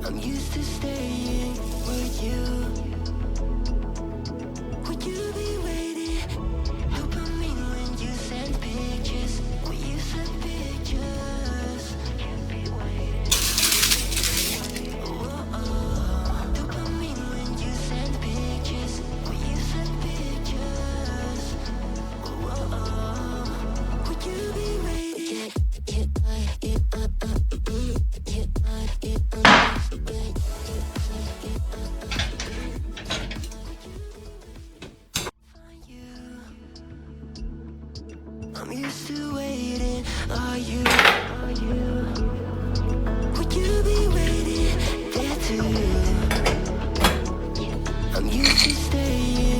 I'm used to staying with you. Would you be waiting? Dopamine when you send pictures. When you send pictures. Can't be waiting. Dopamine when you send pictures. When you send pictures. Would you be waiting? I'm used to waiting. Are you? Would you be waiting there too? I'm used to staying.